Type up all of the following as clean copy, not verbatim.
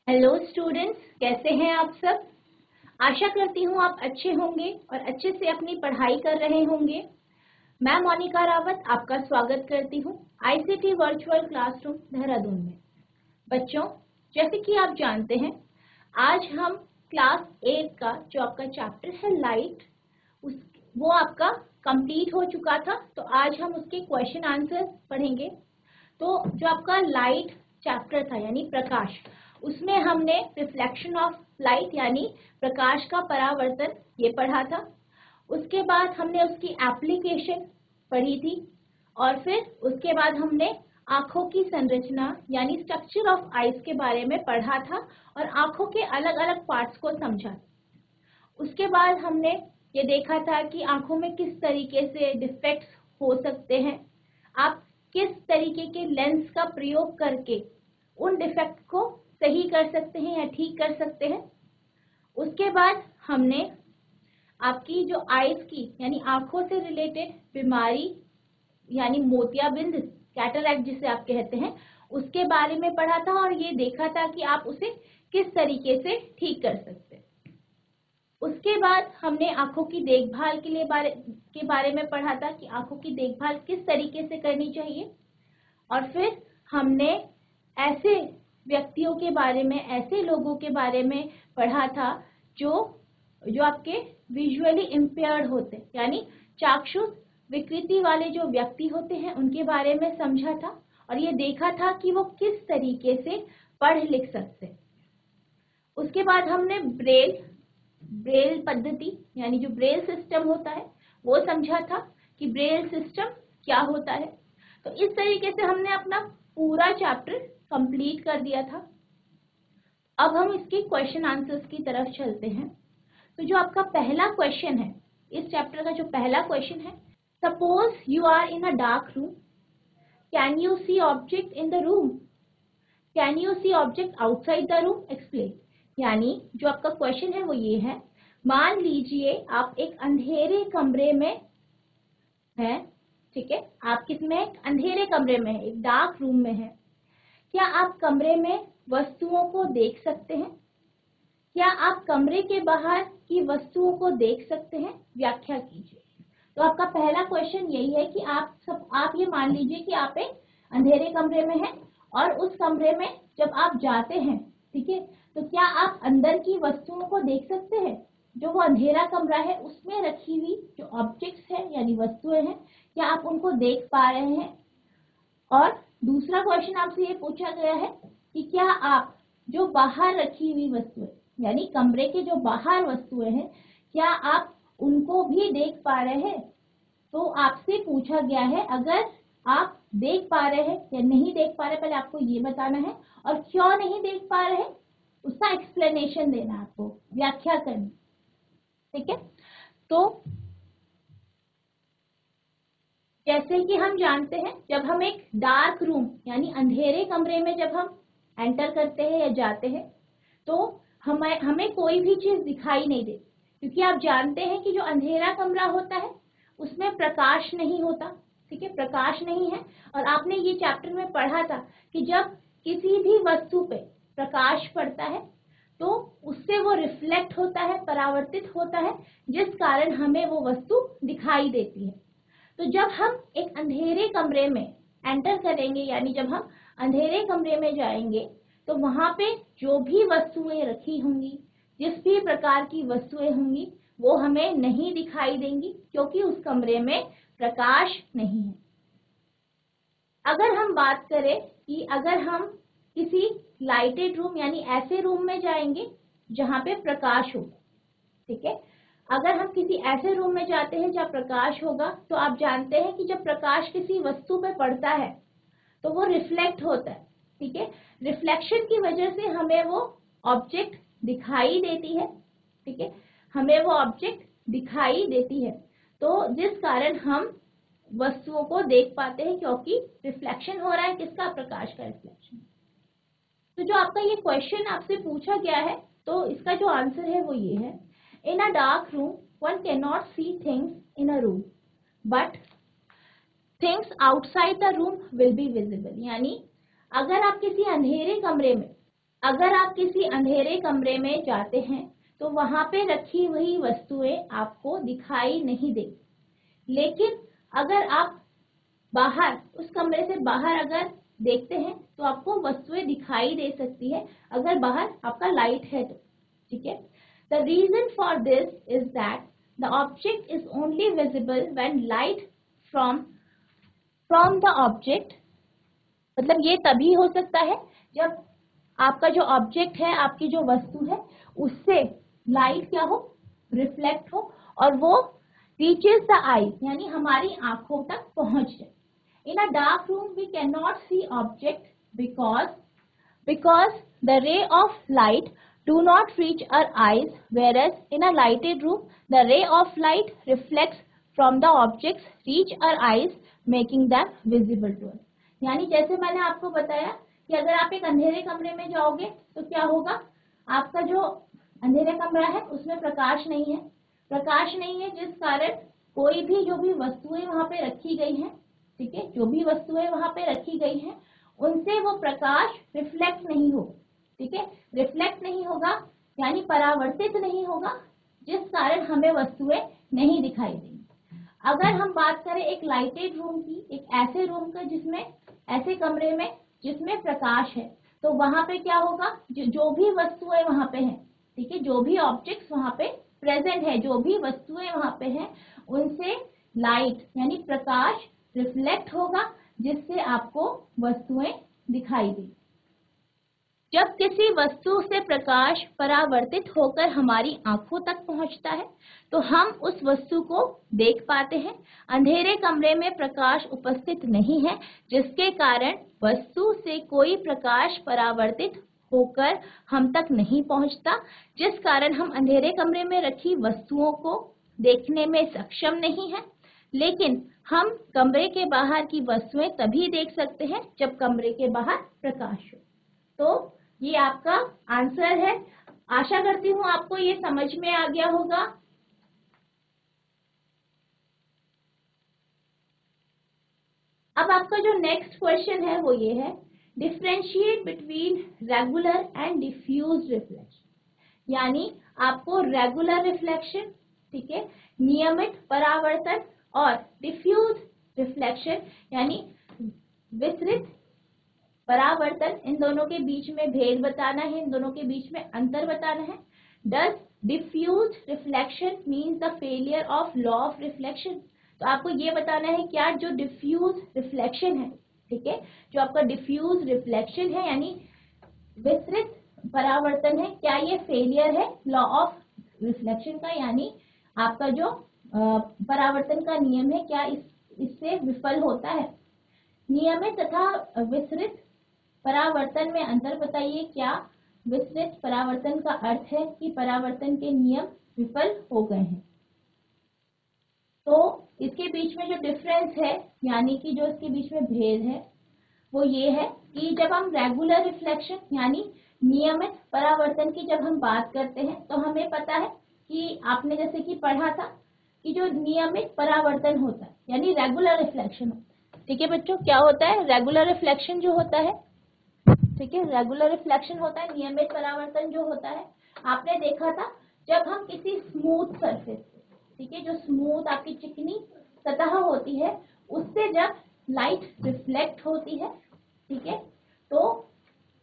Hello students, कैसे हैं आप सब। आशा करती हूँ आप अच्छे होंगे और अच्छे से अपनी पढ़ाई कर रहे होंगे। मैं मोनिका रावत आपका स्वागत करती हूँ आईसीटी वर्चुअल क्लासरूम देहरादून में। बच्चों, जैसे कि आप जानते हैं, आज हम क्लास 8 का जो आपका चैप्टर है लाइट, वो आपका कंप्लीट हो चुका था। तो आज हम उसके क्वेश्चन आंसर पढ़ेंगे। तो जो आपका लाइट चैप्टर था यानी प्रकाश, उसमें हमने रिफ्लेक्शन ऑफ लाइट यानी प्रकाश का परावर्तन ये पढ़ा था। उसके बाद हमने उसकी एप्लीकेशन पढ़ी थी और फिर उसके बाद हमने आंखों की संरचना यानी स्ट्रक्चर ऑफ आईज के बारे में पढ़ा था और आंखों के अलग अलग पार्ट्स को समझा। उसके बाद हमने ये देखा था कि आंखों में किस तरीके से डिफेक्ट्स हो सकते हैं, आप किस तरीके के लेंस का प्रयोग करके उन डिफेक्ट को सही कर सकते हैं या ठीक कर सकते हैं। उसके बाद हमने आपकी जो आईज की यानी आंखों से रिलेटेड बीमारी यानी मोतियाबिंद, कैटरैक्ट जिसे आप कहते हैं, उसके बारे में पढ़ा था और ये देखा था कि आप उसे किस तरीके से ठीक कर सकते हैं। उसके बाद हमने आंखों की देखभाल के बारे में पढ़ा था कि आंखों की देखभाल किस तरीके से करनी चाहिए। और फिर हमने ऐसे व्यक्तियों के बारे में, ऐसे लोगों के बारे में पढ़ा था जो आपके विजुअली इम्पेयर्ड होते यानी चाक्षुष विकृति वाले जो व्यक्ति होते हैं, उनके बारे में समझा था और ये देखा था कि वो किस तरीके से पढ़ लिख सकते। उसके बाद हमने ब्रेल पद्धति यानी जो ब्रेल सिस्टम होता है वो समझा था कि ब्रेल सिस्टम क्या होता है। तो इस तरीके से हमने अपना पूरा चैप्टर कंप्लीट कर दिया था। अब हम इसके क्वेश्चन आंसर्स की तरफ चलते हैं। तो जो आपका पहला क्वेश्चन है, इस चैप्टर का जो पहला क्वेश्चन है, suppose you are in a dark room, can you see object in the room, can you see object outside the room, explain. यानी जो आपका क्वेश्चन है वो ये है, मान लीजिए आप एक अंधेरे कमरे में हैं, ठीक है, आप किसमें, एक अंधेरे कमरे में है, एक डार्क रूम में है। क्या आप कमरे में वस्तुओं को देख सकते हैं? क्या आप कमरे के बाहर की वस्तुओं को देख सकते हैं? व्याख्या कीजिए। तो आपका पहला क्वेश्चन यही है कि आप ये मान लीजिए कि आप एक अंधेरे कमरे में हैं और उस कमरे में जब आप जाते हैं, ठीक है, तो क्या आप अंदर की वस्तुओं को देख सकते हैं? जो वो अंधेरा कमरा है उसमें रखी हुई जो ऑब्जेक्ट्स है यानी वस्तुएं हैं, क्या आप उनको देख पा रहे हैं? और दूसरा क्वेश्चन आपसे ये पूछा गया है कि क्या आप जो बाहर रखी हुई वस्तुएं यानी कमरे के जो बाहर वस्तुएं हैं, क्या आप उनको भी देख पा रहे हैं? तो आपसे पूछा गया है अगर आप देख पा रहे हैं या नहीं देख पा रहे, पहले आपको ये बताना है और क्यों नहीं देख पा रहे उसका एक्सप्लेनेशन देना, आपको व्याख्या करनी, ठीक है। तो जैसे कि हम जानते हैं, जब हम एक डार्क रूम यानी अंधेरे कमरे में जब हम एंटर करते हैं या जाते हैं तो हमें कोई भी चीज दिखाई नहीं देती, क्योंकि आप जानते हैं कि जो अंधेरा कमरा होता है उसमें प्रकाश नहीं होता, ठीक है, प्रकाश नहीं है। और आपने ये चैप्टर में पढ़ा था कि जब किसी भी वस्तु पे प्रकाश पड़ता है तो उससे वो रिफ्लेक्ट होता है, परावर्तित होता है, जिस कारण हमें वो वस्तु दिखाई देती है। तो जब हम एक अंधेरे कमरे में एंटर करेंगे यानी जब हम अंधेरे कमरे में जाएंगे तो वहां पे जो भी वस्तुएं रखी होंगी, जिस भी प्रकार की वस्तुएं होंगी, वो हमें नहीं दिखाई देंगी क्योंकि उस कमरे में प्रकाश नहीं है। अगर हम बात करें कि अगर हम किसी लाइटेड रूम यानी ऐसे रूम में जाएंगे जहां पे प्रकाश होगा, ठीक है, अगर हम किसी ऐसे रूम में जाते हैं जहाँ प्रकाश होगा तो आप जानते हैं कि जब प्रकाश किसी वस्तु पे पड़ता है तो वो रिफ्लेक्ट होता है, ठीक है, रिफ्लेक्शन की वजह से हमें वो ऑब्जेक्ट दिखाई देती है, ठीक है, हमें वो ऑब्जेक्ट दिखाई देती है। तो जिस कारण हम वस्तुओं को देख पाते हैं क्योंकि रिफ्लेक्शन हो रहा है, किसका, प्रकाश का रिफ्लेक्शन। तो जो आपका ये क्वेश्चन आपसे पूछा गया है तो इसका जो आंसर है वो ये है, in a dark room one can not see things in a room but things outside the room will be visible. यानी अगर आप किसी अंधेरे कमरे में अगर आप किसी अंधेरे कमरे में जाते हैं तो वहां पे रखी हुई वस्तुएं आपको दिखाई नहीं देती, लेकिन अगर आप बाहर उस कमरे से बाहर अगर देखते हैं तो आपको वस्तुएं दिखाई दे सकती है, अगर बाहर आपका लाइट है तो। ठीक है, the reason for this is that the object is only visible when light from the object, मतलब ये तभी हो सकता है जब आपका जो ऑब्जेक्ट है, आपकी जो वस्तु है, उससे लाइट क्या हो, रिफ्लेक्ट हो, और वो रीचेस द आई, यानी हमारी आंखों तक पहुंच जाए। In a dark room we can not see object because the ray of light do not reach our eyes, whereas in a lighted room the ray of light reflects from the objects reach our eyes, making them visible to us। यानी जैसे मैंने आपको बताया कि अगर आप एक अंधेरे कमरे में जाओगे तो क्या होगा, आपका जो अंधेरा कमरा है उसमें प्रकाश नहीं है, जिस कारण कोई भी जो भी वस्तुएं वहां पे रखी गई हैं, ठीक है, जो भी वस्तुएं वहां पे रखी गई हैं उनसे वो प्रकाश रिफ्लेक्ट नहीं होगा। ठीक है, रिफ्लेक्ट नहीं होगा यानी परावर्तित नहीं होगा, जिस कारण हमें वस्तुएं नहीं दिखाई देंगी। अगर हम बात करें एक लाइटेड रूम की, एक ऐसे रूम का जिसमें, ऐसे कमरे में जिसमें प्रकाश है, तो वहां पे क्या होगा, जो भी वस्तुएं वहां पे हैं, ठीक है, जो भी ऑब्जेक्ट्स वहां पे प्रेजेंट है, जो भी वस्तुएं वहां पे हैं, उनसे लाइट यानी प्रकाश रिफ्लेक्ट होगा, जिससे आपको वस्तुएं दिखाई दें। जब किसी वस्तु से प्रकाश परावर्तित होकर हमारी आंखों तक पहुंचता है तो हम उस वस्तु को देख पाते हैं। अंधेरे कमरे में प्रकाश उपस्थित नहीं है, जिसके कारण वस्तु से कोई प्रकाश परावर्तित होकर हम तक नहीं पहुंचता, जिस कारण हम अंधेरे कमरे में रखी वस्तुओं को देखने में सक्षम नहीं है। लेकिन हम कमरे के बाहर की वस्तुएं तभी देख सकते हैं जब कमरे के बाहर प्रकाश हो। तो ये आपका आंसर है। आशा करती हूँ आपको ये समझ में आ गया होगा। अब आपका जो नेक्स्ट क्वेश्चन है वो ये है, differentiate between regular and diffuse reflection. यानी आपको रेगुलर रिफ्लेक्शन, ठीक है, नियमित परावर्तन, और डिफ्यूज रिफ्लेक्शन यानी विसरित परावर्तन, इन दोनों के बीच में भेद बताना है, इन दोनों के बीच में अंतर बताना है। Does diffuse reflection means the failure of law of reflection. तो आपको ये बताना है क्या जो डिफ्यूज रिफ्लेक्शन है, ठीक है, जो आपका डिफ्यूज रिफ्लेक्शन है यानी विसरित परावर्तन है, क्या ये फेलियर है लॉ ऑफ रिफ्लेक्शन का, यानी आपका जो परावर्तन का नियम है, क्या इससे विफल होता है। नियमित तथा विसरित परावर्तन में अंतर बताइए। क्या विसरित परावर्तन का अर्थ है कि परावर्तन के नियम विफल हो गए हैं। तो इसके बीच में जो डिफरेंस है, यानी कि जो इसके बीच में भेद है, वो ये है कि जब हम रेगुलर रिफ्लेक्शन यानी नियमित परावर्तन की जब हम बात करते हैं तो हमें पता है कि आपने जैसे कि पढ़ा था कि जो नियमित परावर्तन होता है यानी रेगुलर रिफ्लेक्शन होता है। ठीक है बच्चों, क्या होता है रेगुलर रिफ्लेक्शन जो होता है, ठीक है, रेगुलर रिफ्लेक्शन होता है, नियमित परावर्तन जो होता है, आपने देखा था जब हम किसी स्मूथ सरफेस, ठीक है, जो स्मूथ आपकी चिकनी सतह होती है, उससे जब लाइट रिफ्लेक्ट होती है, ठीक है, तो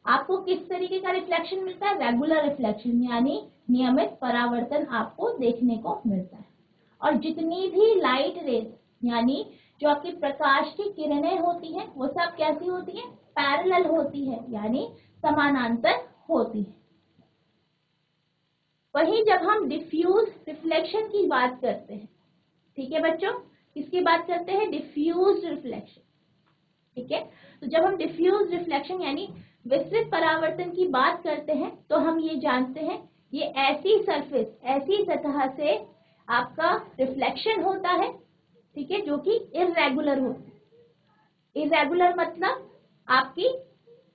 आपको किस तरीके का रिफ्लेक्शन मिलता है, रेगुलर रिफ्लेक्शन यानी नियमित परावर्तन आपको देखने को मिलता है। और जितनी भी लाइट रेज यानी जो आपकी प्रकाश की किरणें होती हैं वो सब कैसी होती हैं, पैरेलल होती है यानी समानांतर होती है। वहीं जब हम डिफ्यूज रिफ्लेक्शन की बात करते हैं, ठीक है बच्चों, किसकी बात करते हैं, डिफ्यूज रिफ्लेक्शन, ठीक है, तो जब हम डिफ्यूज रिफ्लेक्शन यानी विसरित परावर्तन की बात करते हैं तो हम ये जानते हैं ये ऐसी सरफेस, ऐसी सतह से आपका रिफ्लेक्शन होता है, ठीक है, जो कि इर्रेगुलर होती है। इर्रेगुलर मतलब आपकी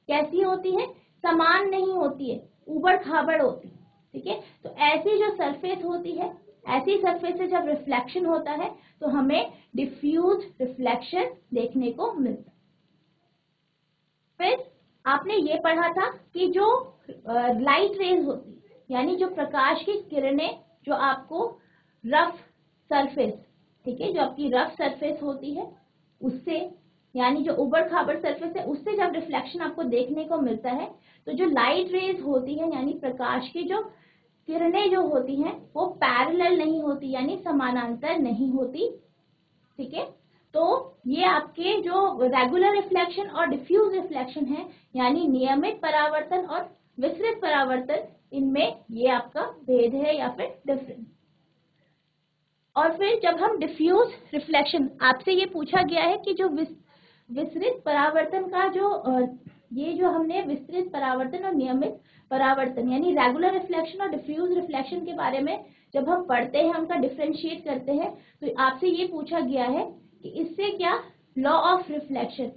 कैसी होती है, समान नहीं होती है, उबड़ खाबड़ होती है, ठीक है, तो ऐसी जो सरफेस होती है, ऐसी सरफेस से जब रिफ्लेक्शन होता है तो हमें डिफ्यूज रिफ्लेक्शन देखने को मिलता है। फिर आपने ये पढ़ा था कि जो लाइट रेज होती यानी जो प्रकाश की किरणें जो आपको रफ सरफेस, ठीक है, जो आपकी रफ सरफेस होती है उससे, यानी जो उबड़ खाबड़ सरफेस है उससे जब रिफ्लेक्शन आपको देखने को मिलता है तो जो लाइट रेज होती है यानी प्रकाश की जो किरणें जो होती हैं वो पैरेलल नहीं होती यानी समानांतर नहीं होती, ठीक है। तो ये आपके जो रेगुलर रिफ्लेक्शन और डिफ्यूज रिफ्लेक्शन है यानी नियमित परावर्तन और विसरित परावर्तन, इनमें ये आपका भेद है या फिर डिफरेंस। और फिर जब हम डिफ्यूज रिफ्लेक्शन, आपसे ये पूछा गया है कि जो विसरित परावर्तन का जो ये जो हमने विस्तृत परावर्तन और नियमित परावर्तन यानी रेगुलर रिफ्लेक्शन और डिफ्यूज रिफ्लेक्शन के बारे में जब हम पढ़ते हैं, उनका डिफ्रेंशिएट करते हैं, तो आपसे ये पूछा गया है कि इससे क्या लॉ ऑफ रिफ्लेक्शन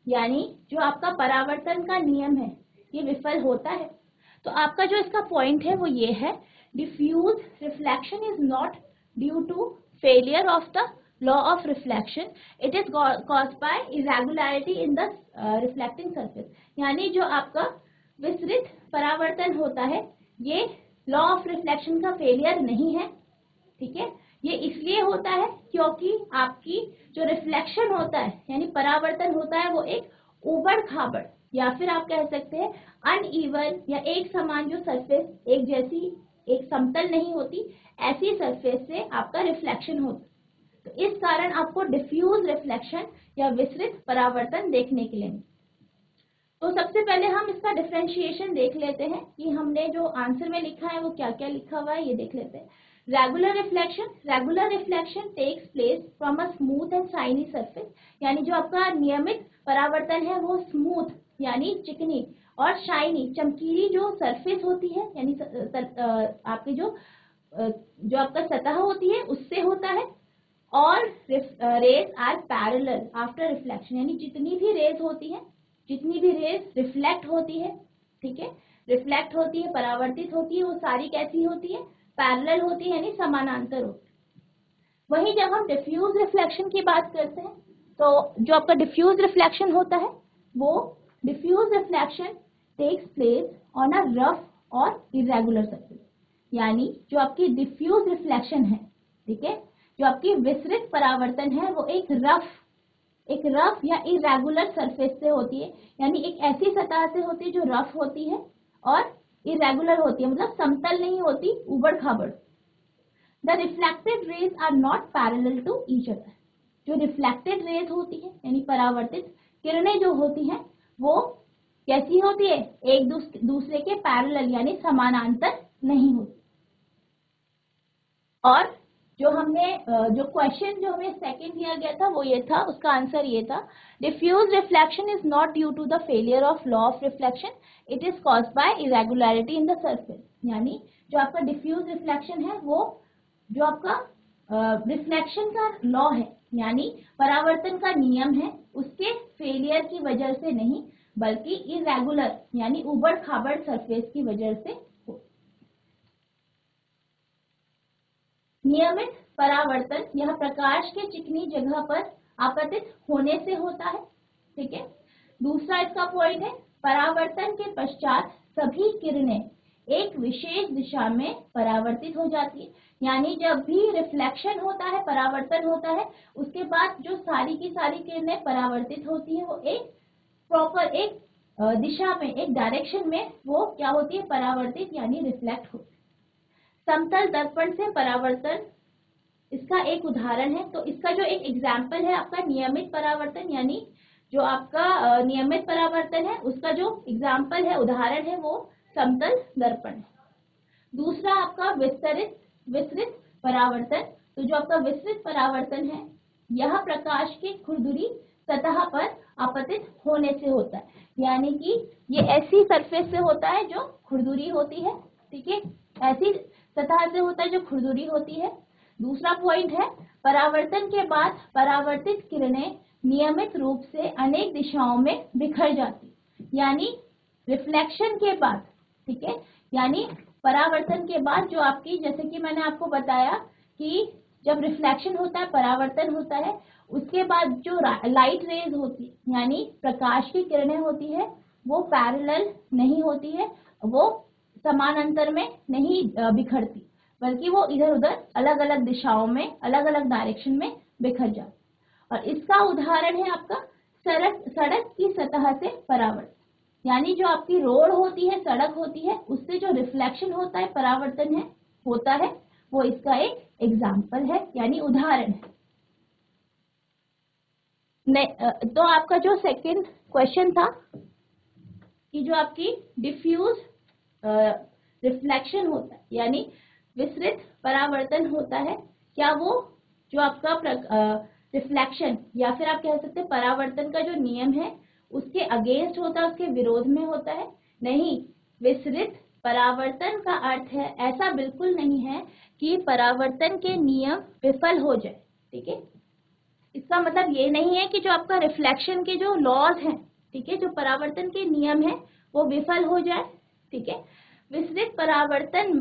यानी जो आपका परावर्तन का नियम है ये विफल होता है। तो आपका जो इसका पॉइंट है वो ये है, diffuse reflection is not due to failure of the law of reflection, it is caused by irregularity in the reflecting surface। यानी जो आपका विसरित परावर्तन होता है ये लॉ ऑफ रिफ्लेक्शन का फेलियर नहीं है, ठीक है। ये इसलिए होता है क्योंकि आपकी जो रिफ्लेक्शन होता है यानी परावर्तन होता है वो एक उबड़ खाबड़ या फिर आप कह सकते हैं अनइवन या एक समान जो सरफेस, एक जैसी, एक समतल नहीं होती, ऐसी सरफेस से आपका रिफ्लेक्शन होता है। तो इस कारण आपको डिफ्यूज रिफ्लेक्शन या विसरित परावर्तन देखने के लिए। तो सबसे पहले हम इसका डिफरेंशिएशन देख लेते हैं कि हमने जो आंसर में लिखा है वो क्या क्या लिखा हुआ है, ये देख लेते हैं। Regular reflection takes place from a smooth and shiny surface, यानी जो आपका नियमित परावर्तन है वो स्मूथ यानी चिकनी और शाइनी चमकीली जो सरफेस होती है यानी आपकी जो आपका सतह होती है उससे होता है। और rays are parallel after reflection, यानी जितनी भी रेज होती है, जितनी भी रेज रिफ्लेक्ट होती है, ठीक है, रिफ्लेक्ट होती है, परावर्तित होती है, वो सारी कैसी होती है, पैरेलल होती है यानी समानांतर होती है। वहीं जब हम डिफ्यूज रिफ्लेक्शन की बात करते हैं तो जो आपका डिफ्यूज रिफ्लेक्शन होता है वो diffuse reflection takes place on a rough और इरेगुलर सरफेस, यानी जो आपकी डिफ्यूज रिफ्लेक्शन है, ठीक है, जो आपकी विसरित परावर्तन है वो एक रफ या इरेगुलर सरफेस से होती है, यानी एक ऐसी सतह से होती है जो रफ होती है और इरेगुलर होती है, मतलब समतल नहीं होती, उबड़ खाबड़। The reflected rays are not parallel to each other, जो रिफ्लेक्टेड रेज होती है यानी परावर्तित किरणें जो होती हैं वो कैसी होती है, एक दूसरे के पैरेलल यानी समानांतर नहीं होती। और जो हमने जो क्वेश्चन जो हमें सेकंड दिया गया था वो ये था, उसका आंसर ये था, diffuse reflection is not due to the failure of law of reflection, it is caused by irregularity in the surface. यानी जो आपका डिफ्यूज रिफ्लेक्शन है वो जो आपका रिफ्लेक्शन का लॉ है यानी परावर्तन का नियम है उसके फेलियर की वजह से नहीं बल्कि इरेगुलर यानी उबड़ खाबड़ सरफेस की वजह से। नियमित परावर्तन यह प्रकाश के चिकनी जगह पर आपतित होने से होता है, ठीक है। दूसरा इसका पॉइंट है, परावर्तन के पश्चात सभी किरणें एक विशेष दिशा में परावर्तित हो जाती है, यानी जब भी रिफ्लेक्शन होता है, परावर्तन होता है, उसके बाद जो सारी की सारी किरणें परावर्तित होती है वो एक प्रॉपर एक दिशा में, एक डायरेक्शन में वो क्या होती है, परावर्तित यानी रिफ्लेक्ट होती है। समतल दर्पण से परावर्तन इसका एक उदाहरण है। तो इसका जो एक एग्जाम्पल है आपका नियमित परावर्तन, यानी जो आपका नियमित परावर्तन है उसका जो एग्जाम्पल है, उदाहरण है, वो समतल दर्पण है। दूसरा आपका विसरित परावर्तन। तो जो आपका विसरित परावर्तन है यह प्रकाश की खुरदुरी सतह पर आपतित होने से होता है, यानी कि ये ऐसी सरफेस से होता है जो खुरदुरी होती है, ठीक है, ऐसी सतह से होता है जो खुरदुरी होती है। दूसरा पॉइंट है, परावर्तन के बाद परावर्तित किरणें नियमित रूप से अनेक दिशाओं में बिखर जाती, यानी रिफ्लेक्शन के बाद, ठीक है, यानी परावर्तन के बाद जो आपकी, जैसे कि मैंने आपको बताया कि जब रिफ्लेक्शन होता है, परावर्तन होता है, उसके बाद जो लाइट रेज होती है यानी प्रकाश की किरणें होती है वो पैरेलल नहीं होती है, वो समानांतर में नहीं बिखरती, बल्कि वो इधर उधर अलग अलग दिशाओं में, अलग अलग डायरेक्शन में बिखर जाती। और इसका उदाहरण है आपका सड़क की सतह से परावर्तन, यानी जो आपकी रोड होती है, सड़क होती है, उससे जो रिफ्लेक्शन होता है, परावर्तन है होता है, वो इसका एक एग्जाम्पल है, यानी उदाहरण है। तो आपका जो सेकंड क्वेश्चन था कि जो आपकी डिफ्यूज रिफ्लेक्शन होता है, यानी विसरित परावर्तन होता है, क्या वो जो आपका रिफ्लेक्शन या फिर आप कह सकते हैं परावर्तन का जो नियम है उसके अगेंस्ट होता है, उसके विरोध में होता है? नहीं, विसरित परावर्तन का अर्थ है, ऐसा बिल्कुल नहीं है कि परावर्तन के नियम विफल हो जाए। ठीक है, इसका मतलब ये नहीं है कि जो आपका रिफ्लेक्शन के जो लॉज हैं, ठीक है, जो परावर्तन के नियम है वो विफल हो जाए। ठीक है, विसरित परावर्तन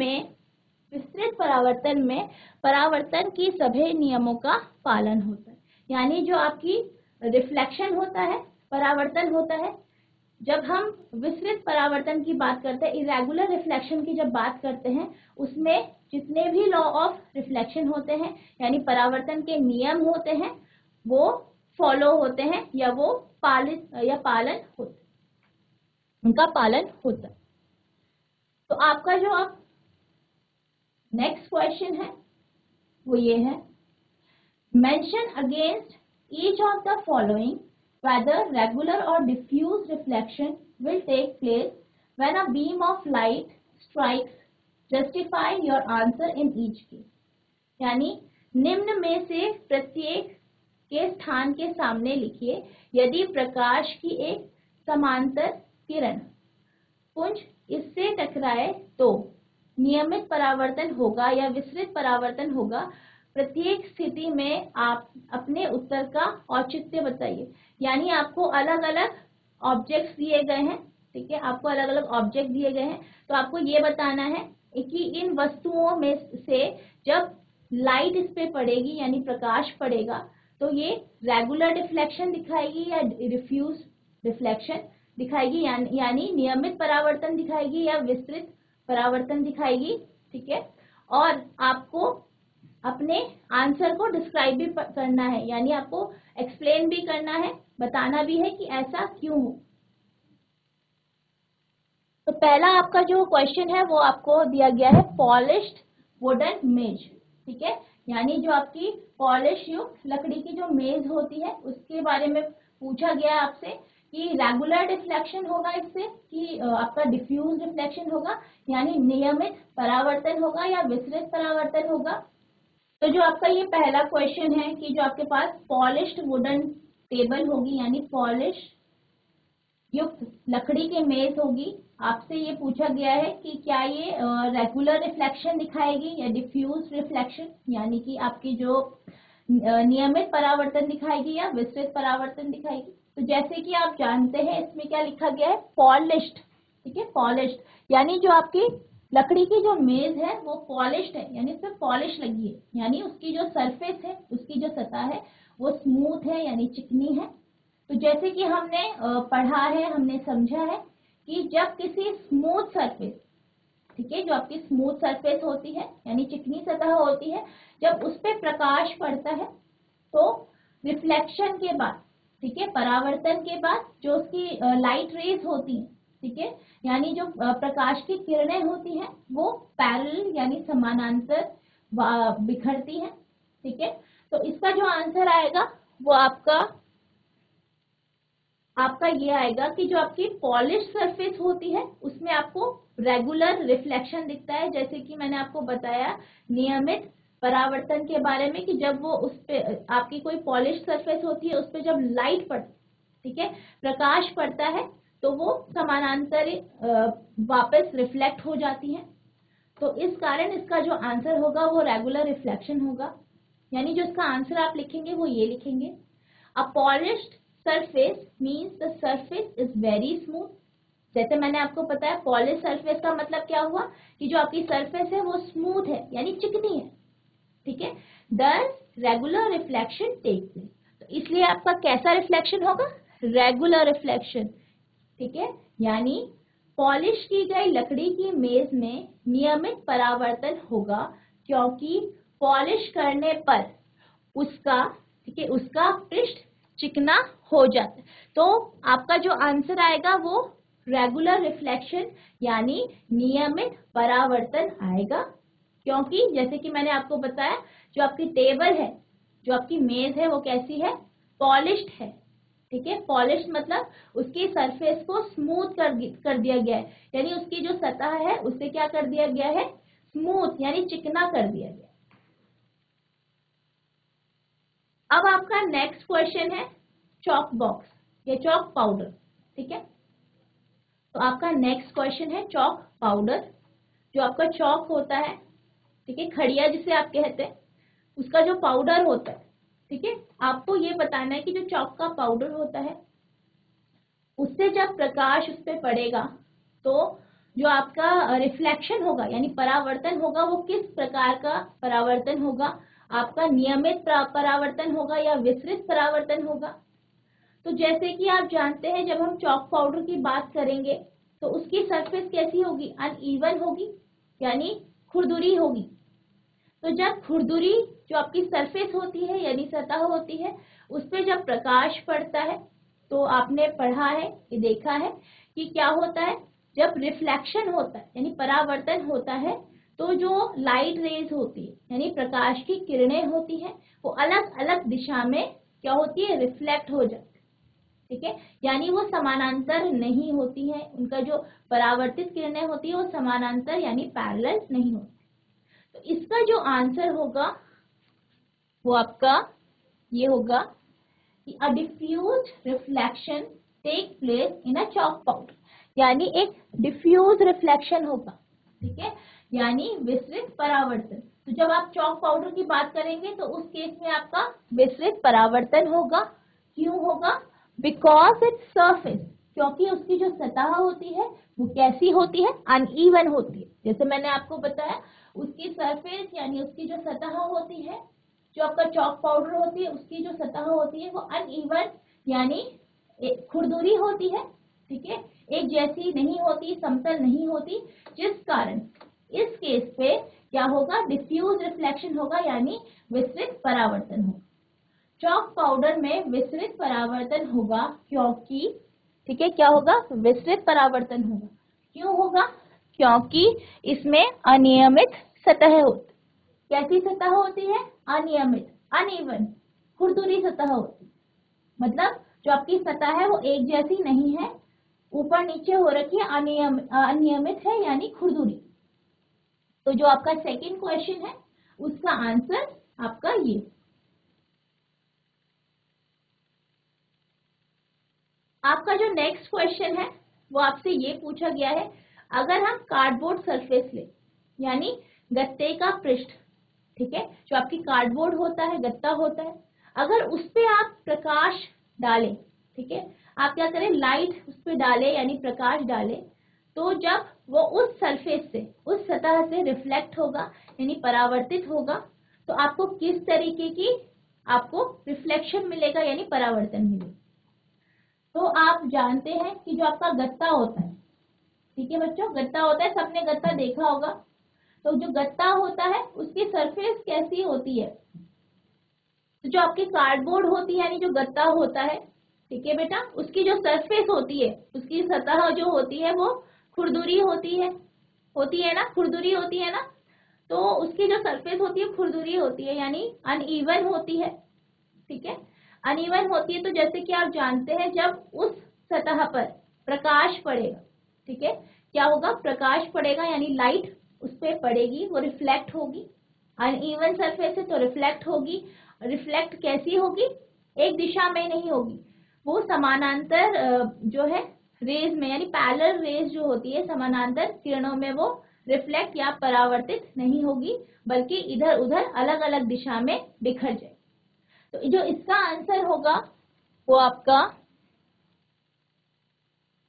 में परावर्तन की सभी नियमों का पालन होता है, यानी जो आपकी रिफ्लेक्शन होता है, परावर्तन होता है, जब हम विसरित परावर्तन की बात करते हैं, इरेगुलर रिफ्लेक्शन की जब बात करते हैं, उसमें जितने भी लॉ ऑफ रिफ्लेक्शन होते हैं, यानी परावर्तन के नियम होते हैं, वो फॉलो होते हैं या वो पालन होते, उनका पालन होता है। तो आपका जो अब नेक्स्ट क्वेश्चन है वो ये है, mention against each of the following whether regular or diffuse reflection will take place when a beam of light strikes. Justify your answer in each case. यानी निम्न में से प्रत्येक के स्थान के सामने लिखिए यदि प्रकाश की एक समांतर किरण पुंज इससे टकराए तो नियमित परावर्तन होगा या विसरित परावर्तन होगा। प्रत्येक स्थिति में आप अपने उत्तर का औचित्य बताइए, यानी आपको अलग अलग ऑब्जेक्ट्स दिए गए हैं। ठीक है, आपको अलग अलग ऑब्जेक्ट दिए गए हैं, तो आपको ये बताना है कि इन वस्तुओं में से जब लाइट इस पे पड़ेगी यानी प्रकाश पड़ेगा तो ये रेगुलर रिफ्लेक्शन दिखाएगी या डिफ्यूज रिफ्लेक्शन दिखाएगी, यानी नियमित परावर्तन दिखाएगी या विस्तृत परावर्तन दिखाएगी। ठीक है, और आपको अपने आंसर को डिस्क्राइब भी करना है, यानी आपको एक्सप्लेन भी करना है, बताना भी है कि ऐसा क्यों हो। तो पहला आपका जो क्वेश्चन है वो आपको दिया गया है पॉलिश्ड वुडन मेज। ठीक है, यानी जो आपकी पॉलिश युक्त लकड़ी की जो मेज होती है उसके बारे में पूछा गया आपसे कि रेगुलर रिफ्लेक्शन होगा इससे कि आपका डिफ्यूज रिफ्लेक्शन होगा, यानी नियमित परावर्तन होगा या विसरित परावर्तन होगा। तो जो आपका ये पहला क्वेश्चन है कि जो आपके पास पॉलिश्ड वुडन टेबल होगी यानी पॉलिश युक्त लकड़ी की मेज होगी, आपसे ये पूछा गया है कि क्या ये रेगुलर रिफ्लेक्शन दिखाएगी या डिफ्यूज रिफ्लेक्शन, यानी कि आपकी जो नियमित परावर्तन दिखाएगी या विसरित परावर्तन दिखाएगी। तो जैसे कि आप जानते हैं इसमें क्या लिखा गया है, पॉलिश्ड। ठीक है, पॉलिश्ड यानी जो आपकी लकड़ी की जो मेज है वो पॉलिश्ड है, यानी इसमें पॉलिश लगी है, यानी उसकी जो सरफेस है, उसकी जो सतह है वो स्मूथ है यानी चिकनी है। तो जैसे कि हमने पढ़ा है, हमने समझा है कि जब किसी स्मूथ सरफेस, ठीक है, जो आपकी स्मूथ सरफेस होती है यानी चिकनी सतह होती है, जब उस पे प्रकाश पड़ता है तो रिफ्लेक्शन के बाद, ठीक है, परावर्तन के बाद जो उसकी लाइट रेज होती है, ठीक है, यानी जो प्रकाश की किरणें होती हैं वो पैरेलल यानी समानांतर बिखरती हैं। ठीक है, तो इसका जो आंसर आएगा वो आपका ये आएगा कि जो आपकी पॉलिश सरफेस होती है उसमें आपको रेगुलर रिफ्लेक्शन दिखता है, जैसे कि मैंने आपको बताया नियमित परावर्तन के बारे में कि जब वो उस पे आपकी कोई पॉलिश सरफेस होती है उस पे जब लाइट पड़ती, ठीक है, प्रकाश पड़ता है तो वो समानांतर वापस रिफ्लेक्ट हो जाती है। तो इस कारण इसका जो आंसर होगा वो रेगुलर रिफ्लेक्शन होगा, यानी जो इसका आंसर आप लिखेंगे वो ये लिखेंगे, a polished surface means the surface is very smooth. जैसे मैंने आपको बताया पॉलिश सरफेस का मतलब क्या हुआ कि जो आपकी सरफेस है वो स्मूथ है यानी चिकनी है। ठीक है, दस रेगुलर रिफ्लेक्शन टेक प्लेस, तो इसलिए आपका कैसा रिफ्लेक्शन होगा, रेगुलर रिफ्लेक्शन। ठीक है, यानी पॉलिश की गई लकड़ी की मेज में नियमित परावर्तन होगा, क्योंकि पॉलिश करने पर उसका, ठीक है, उसका पृष्ठ चिकना हो जाता है। तो आपका जो आंसर आएगा वो रेगुलर रिफ्लेक्शन यानी नियमित परावर्तन आएगा, क्योंकि जैसे कि मैंने आपको बताया, जो आपकी टेबल है, जो आपकी मेज है, वो कैसी है, पॉलिश्ड है। ठीक है, पॉलिश मतलब उसकी सरफेस को स्मूथ कर दिया गया है, यानी उसकी जो सतह है उसे क्या कर दिया गया है, स्मूथ यानी चिकना कर दिया गया। अब आपका नेक्स्ट क्वेश्चन है चॉक बॉक्स या चॉक पाउडर। ठीक है, तो आपका नेक्स्ट क्वेश्चन है चॉक पाउडर। जो आपका चॉक होता है, ठीक है, खड़िया जिसे आप कहते हैं, उसका जो पाउडर होता है, ठीक है, आपको ये बताना है कि जो चॉक का पाउडर होता है उससे जब प्रकाश उस पर पड़ेगा तो जो आपका रिफ्लेक्शन होगा यानी परावर्तन होगा, वो किस प्रकार का परावर्तन होगा, आपका नियमित परावर्तन होगा या विस्तृत परावर्तन होगा। तो जैसे कि आप जानते हैं, जब हम चॉक पाउडर की बात करेंगे तो उसकी सरफेस कैसी होगी, अनइवन होगी यानी खुरदुरी होगी। तो जब खुरदुरी जो आपकी सरफेस होती है यानी सतह होती है, उस पर जब प्रकाश पड़ता है तो आपने पढ़ा है, ये देखा है कि क्या होता है, जब रिफ्लेक्शन होता है यानी परावर्तन होता है तो जो लाइट रेज होती है यानी प्रकाश की किरणें होती हैं, वो अलग अलग दिशा में क्या होती है, रिफ्लेक्ट हो जाती है। ठीक है, यानी वो समानांतर नहीं होती है, उनका जो परावर्तित किरणें होती है वो समानांतर यानी पैरेलल नहीं होती। तो इसका जो आंसर होगा वो आपका ये होगा कि a diffuse reflection take place in a chalk powder, यानी एक डिफ्यूज रिफ्लेक्शन होगा। ठीक है, यानी विस्तृत परावर्तन। तो जब आप चॉक पाउडर की बात करेंगे तो उस केस में आपका विस्तृत परावर्तन होगा। क्यों होगा, बिकॉज इट्स सरफेस, क्योंकि उसकी जो सतह होती है वो कैसी होती है, अनइवन होती है। जैसे मैंने आपको बताया, उसकी सरफेस यानी उसकी जो सतह होती है, जो आपका चॉक पाउडर होती है उसकी जो सतह होती है वो अनइवन यानी खुरदुरी होती है। ठीक है, एक जैसी नहीं होती, समतल नहीं होती, जिस कारण इस केस पे क्या होगा, डिफ्यूज रिफ्लेक्शन होगा यानी विस्तृत परावर्तन होगा। चॉक पाउडर में विस्तृत परावर्तन होगा क्योंकि, ठीक है, क्या होगा, विस्तृत परावर्तन होगा। क्यों होगा, क्योंकि इसमें अनियमित सतह होती। कैसी सतह होती है, अनियमित, अनइवन, खुरदुरी सतह होती, मतलब जो आपकी सतह है वो एक जैसी नहीं है, ऊपर नीचे हो रखी है, अनियमित है यानी खुरदुरी। तो जो आपका सेकंड क्वेश्चन है उसका आंसर आपका ये। आपका जो नेक्स्ट क्वेश्चन है वो आपसे ये पूछा गया है, अगर हम कार्डबोर्ड सरफेस ले यानी गत्ते का पृष्ठ, ठीक है, जो आपकी कार्डबोर्ड होता है, गत्ता होता है, अगर उस पे आप प्रकाश डालें, ठीक है, आप क्या करें, लाइट उस पे डालें यानी प्रकाश डालें, तो जब वो उस सरफेस से, उस सतह से रिफ्लेक्ट होगा यानी परावर्तित होगा, तो आपको किस तरीके की आपको रिफ्लेक्शन मिलेगा यानी परावर्तन मिलेगा। तो आप जानते हैं कि जो आपका गत्ता होता है, ठीक है बच्चों, गत्ता होता है, सबने गत्ता देखा होगा। तो जो गत्ता होता है उसकी सरफेस कैसी होती है, तो जो आपकी कार्डबोर्ड होती है यानी जो गत्ता होता है, ठीक है बेटा, उसकी जो सरफेस होती है, उसकी सतह जो होती है वो खुरदुरी होती है ना, खुरदुरी होती है ना। तो उसकी जो सरफेस होती है खुरदुरी होती है यानी अनइवन होती है। ठीक है, अनइवन होती है। तो जैसे कि आप जानते हैं, जब उस सतह पर प्रकाश पड़ेगा, ठीक है, क्या होगा, प्रकाश पड़ेगा यानी लाइट उस पर पड़ेगी, वो रिफ्लेक्ट होगी। अनइवन सरफेस है तो रिफ्लेक्ट होगी। रिफ्लेक्ट कैसी होगी, एक दिशा में नहीं होगी, वो समानांतर जो है रेज में यानी पैरेलल रेज जो होती है, समानांतर किरणों में वो रिफ्लेक्ट या परावर्तित नहीं होगी, बल्कि इधर उधर अलग अलग दिशा में बिखर जाए। तो जो इसका आंसर होगा वो आपका,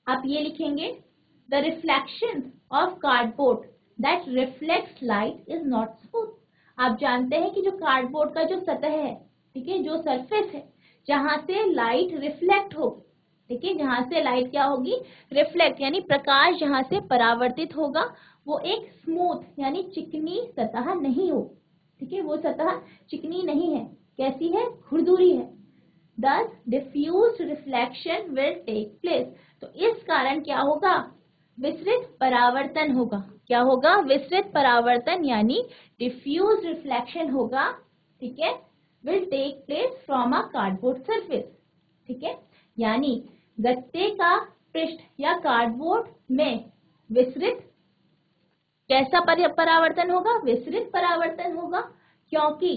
आप ये लिखेंगे, the reflection of cardboard that reflects light is not smooth. आप जानते हैं कि जो कार्डबोर्ड का जो सतह है, ठीक है, जो सरफेस है जहां से लाइट रिफ्लेक्ट होगी, ठीक है, जहां से लाइट क्या होगी, रिफ्लेक्ट यानी प्रकाश जहां से परावर्तित होगा वो एक स्मूथ यानी चिकनी सतह नहीं हो। ठीक है, वो सतह चिकनी नहीं है, कैसी है, खुरदुरी है। Thus diffused reflection will take place। तो इस कारण क्या होगा, विसरित परावर्तन होगा। क्या होगा, विसरित परावर्तन यानी diffused reflection होगा। ठीक है, will take place from a cardboard surface। ठीक है, यानी गत्ते का पृष्ठ या कार्डबोर्ड में विसरित कैसा परावर्तन होगा, विसरित परावर्तन होगा, क्योंकि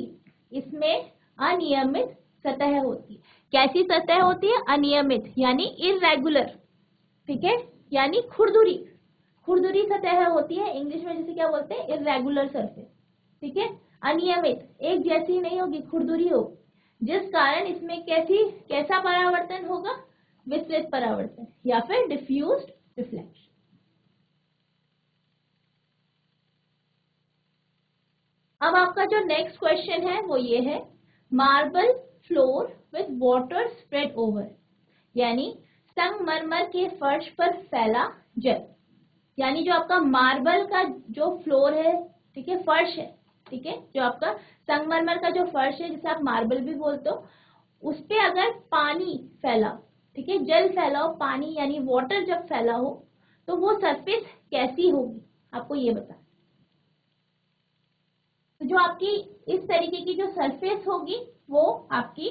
इसमें अनियमित सतह होती है। कैसी सतह होती है, अनियमित यानी इररेगुलर। ठीक है, यानी खुरदुरी, खुरदुरी सतह होती है, इंग्लिश में जिसे क्या बोलते हैं, इररेगुलर सरफेस। ठीक है, अनियमित, एक जैसी नहीं होगी, खुरदुरी हो, जिस कारण इसमें कैसा परावर्तन होगा, विसरित परावर्तन या फिर डिफ्यूज्ड रिफ्लेक्शन। अब आपका जो नेक्स्ट क्वेश्चन है वो ये है, marble floor with water spread over, यानी संगमरमर के फर्श पर फैला जल। यानी जो आपका मार्बल का जो फ्लोर है, ठीक है, फर्श है, ठीक है, जो आपका संगमरमर का जो फर्श है जिसे आप मार्बल भी बोलते हो, उस पे अगर पानी फैला, ठीक है, जल फैला हो, पानी यानी वाटर जब फैला हो, तो वो सरफेस कैसी होगी, आपको ये बता। तो जो आपकी इस तरीके की जो सरफेस होगी वो आपकी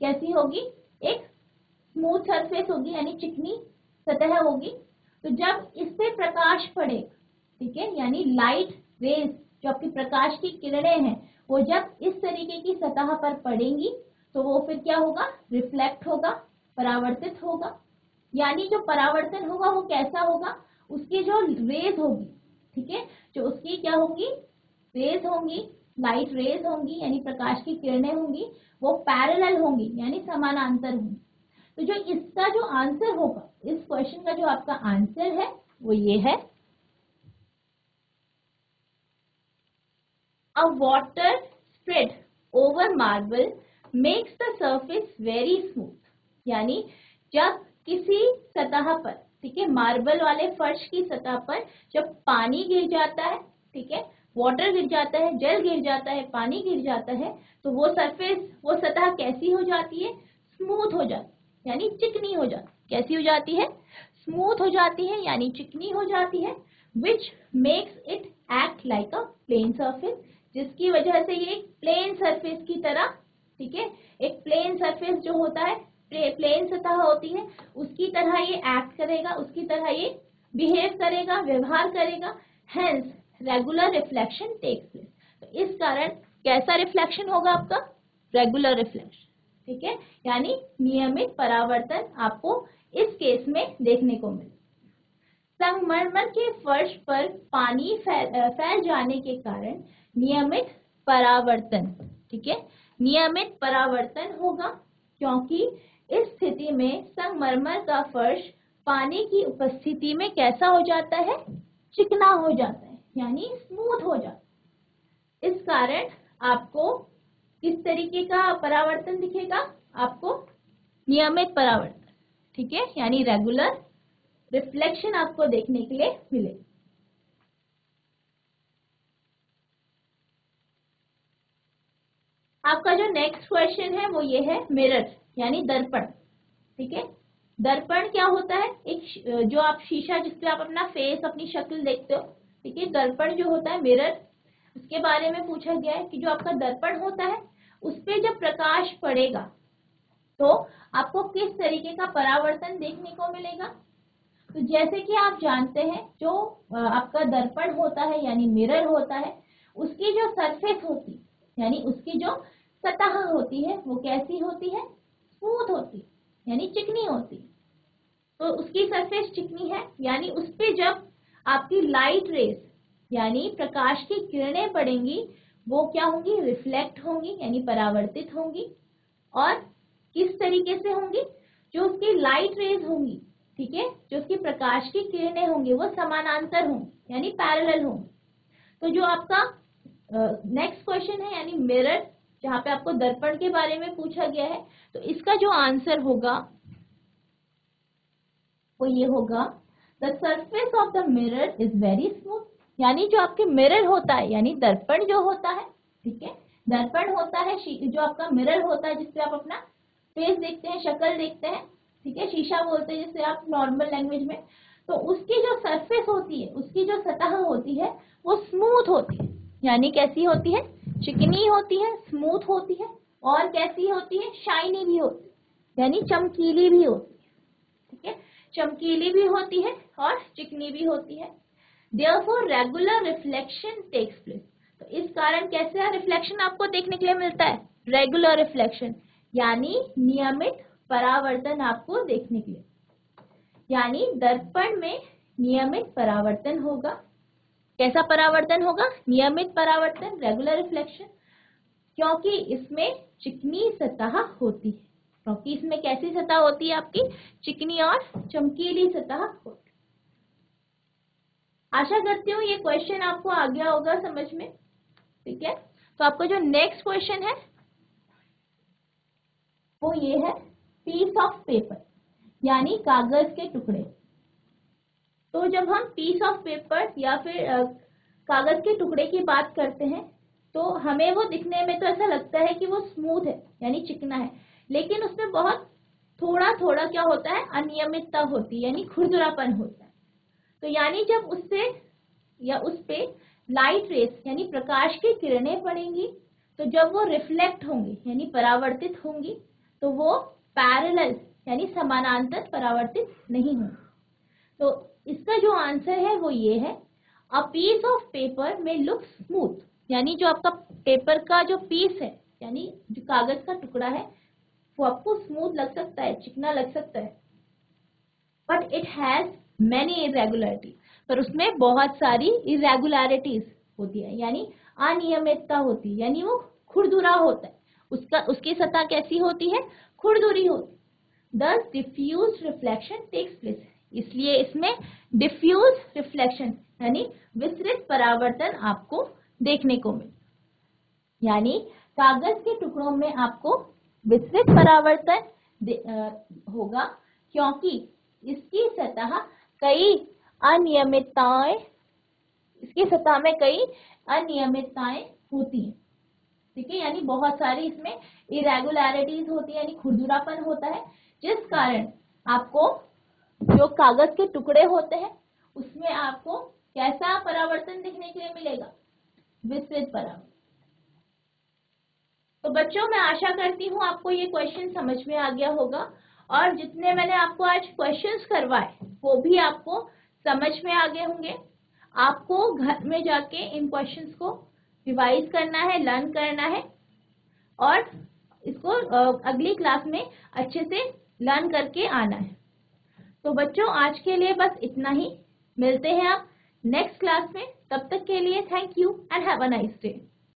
कैसी होगी, एक स्मूथ सरफेस होगी यानी चिकनी सतह होगी। तो जब इस पे प्रकाश पड़े, ठीक है, यानी लाइट रेज, जो आपकी प्रकाश की किरणें हैं, वो जब इस तरीके की सतह पर पड़ेंगी तो वो फिर क्या होगा, रिफ्लेक्ट होगा, परावर्तित होगा। यानी जो परावर्तन होगा वो कैसा होगा, उसकी जो रेज होगी, ठीक है, जो उसकी क्या होगी, रेज होंगी, लाइट रेज होंगी यानी प्रकाश की किरणें होंगी, वो पैरेलल होंगी यानी समानांतर होंगी। तो जो इसका जो आंसर होगा, इस क्वेश्चन का जो आपका आंसर है वो ये है, अ water spread over marble makes the surface very smooth. यानी जब किसी सतह पर, ठीक है, मार्बल वाले फर्श की सतह पर जब पानी गिर जाता है, ठीक है, वाटर गिर जाता है, जल गिर जाता है, पानी गिर जाता है, तो वो सरफेस, वो सतह कैसी हो जाती है, स्मूथ हो जाती है यानी चिकनी हो जाती है। कैसी हो जाती है, स्मूथ हो जाती है यानी चिकनी हो जाती है। Which makes it act like a plane surface, जिसकी वजह से ये प्लेन सरफेस की तरह, ठीक है, एक प्लेन सरफेस जो होता है, प्लेन सतह होती है, उसकी तरह ये एक्ट करेगा, उसकी तरह ये बिहेव करेगा, व्यवहार करेगा। Hence regular reflection takes place. तो इस कारण कैसा रिफ्लेक्शन होगा आपका, रेगुलर रिफ्लेक्शन। ठीक है, यानी नियमित परावर्तन आपको इस केस में देखने को मिले। संगमरमर के फर्श पर पानी फैल जाने के कारण नियमित परावर्तन, ठीक है, नियमित परावर्तन होगा, क्योंकि इस स्थिति में संगमरमर का फर्श पानी की उपस्थिति में कैसा हो जाता है, चिकना हो जाता है यानी स्मूथ हो जाता है। इस कारण आपको किस तरीके का परावर्तन दिखेगा, आपको नियमित परावर्तन, ठीक है, यानी रेगुलर रिफ्लेक्शन आपको देखने के लिए मिले। आपका जो नेक्स्ट क्वेश्चन है वो ये है, मिरर यानी दर्पण। ठीक है, दर्पण क्या होता है, एक जो आप शीशा जिसपे आप अपना फेस, अपनी शक्ल देखते हो, ठीक है, दर्पण जो होता है, मिरर, उसके बारे में पूछा गया है कि जो आपका दर्पण होता है उस पे जब प्रकाश पड़ेगा तो आपको किस तरीके का परावर्तन देखने को मिलेगा। तो जैसे कि आप जानते हैं, जो आपका दर्पण होता है यानी मिरर होता है, उसकी जो सरफेस होती है यानी उसकी जो सतह होती है वो कैसी होती है, स्मूथ होती है यानी चिकनी होती है। तो उसकी सरफेस चिकनी है, यानी उस पे जब आपकी लाइट रेस यानी प्रकाश की किरणें पड़ेंगी वो क्या होंगी, रिफ्लेक्ट होंगी यानी परावर्तित होंगी। और किस तरीके से होंगी, जो उसकी लाइट रेज होंगी, ठीक है, जो उसकी प्रकाश की किरणें होंगी वो समानांतर होंगी यानी पैरेलल होंगी। तो जो आपका नेक्स्ट क्वेश्चन है यानी मिरर, जहां पे आपको दर्पण के बारे में पूछा गया है, तो इसका जो आंसर होगा वो ये होगा, the surface of the mirror is very smooth. यानी जो आपके मिरर होता है, यानी दर्पण जो होता है, ठीक है, दर्पण होता है, जो आपका मिरर होता है जिससे आप अपना फेस देखते हैं, शक्ल देखते हैं, ठीक है, शीशा बोलते हैं जिसे आप नॉर्मल लैंग्वेज में। तो उसकी जो सरफेस होती है, उसकी जो सतह होती है वो स्मूथ होती है। यानी कैसी होती है? चिकनी होती है, स्मूथ होती है, और कैसी होती है? शाइनी भी होती है, यानी चमकीली भी होती है, ठीक है, चमकीली भी होती है और चिकनी भी होती है। Therefore regular reflection takes place। तो इस कारण कैसे रिफ्लेक्शन आपको देखने के लिए मिलता है? रेगुलर रिफ्लेक्शन, यानी नियमित परावर्तन आपको देखने के लिए, यानी दर्पण में नियमित परावर्तन होगा। कैसा परावर्तन होगा? नियमित परावर्तन, रेगुलर रिफ्लेक्शन, क्योंकि इसमें चिकनी सतह होती है। क्योंकि इसमें कैसी सतह होती है आपकी? चिकनी और चमकीली सतह होती है। आशा करती हूँ ये क्वेश्चन आपको आ गया होगा समझ में, ठीक है। तो आपको जो नेक्स्ट क्वेश्चन है वो ये है, पीस ऑफ पेपर, यानी कागज के टुकड़े। तो जब हम पीस ऑफ पेपर या फिर कागज के टुकड़े की बात करते हैं तो हमें वो दिखने में तो ऐसा लगता है कि वो स्मूथ है, यानी चिकना है, लेकिन उसमें बहुत थोड़ा थोड़ा क्या होता है? अनियमितता होती है, यानी खुरदुरापन होता है। तो यानी जब उससे या उस पे लाइट रेस यानी प्रकाश की किरणें पड़ेंगी, तो जब वो रिफ्लेक्ट होंगी यानी परावर्तित होंगी, तो वो पैरेलल यानी समानांतर परावर्तित नहीं होंगी। तो इसका जो आंसर है वो ये है, अ पीस ऑफ पेपर में लुक स्मूथ, यानी जो आपका पेपर का जो पीस है, यानी जो कागज का टुकड़ा है, वो आपको स्मूथ लग सकता है, चिकना लग सकता है, but it has many irregularities, पर उसमें बहुत सारी इरेगुलरिटीज होती है, यानी अनियमितता होती है, यानी वो खुरदुरा होता है, उसकी सतह कैसी होती है? खुरदुरी होती है। दस डिफ्यूज रिफ्लेक्शन टेक्स प्लेस, इसलिए इसमें डिफ्यूज रिफ्लेक्शन यानी विस्तृत परावर्तन आपको देखने को मिले, यानी कागज के टुकड़ों में आपको विस्तृत परावर्तन होगा, क्योंकि इसकी सतह में कई अनियमितताएं होती हैं, ठीक है, यानी बहुत सारी इसमें इरेगुलरिटीज होती है, यानी खुरदुरापन होता है, जिस कारण आपको जो कागज के टुकड़े होते हैं उसमें आपको कैसा परावर्तन देखने के लिए मिलेगा? विस्तृत परावर्तन। तो बच्चों, मैं आशा करती हूँ आपको ये क्वेश्चन समझ में आ गया होगा, और जितने मैंने आपको आज क्वेश्चंस करवाए वो भी आपको समझ में आ गए होंगे। आपको घर में जाके इन क्वेश्चंस को रिवाइज करना है, लर्न करना है, और इसको अगली क्लास में अच्छे से लर्न करके आना है। तो बच्चों, आज के लिए बस इतना ही। मिलते हैं आप नेक्स्ट क्लास में। तब तक के लिए thank you and have a nice day.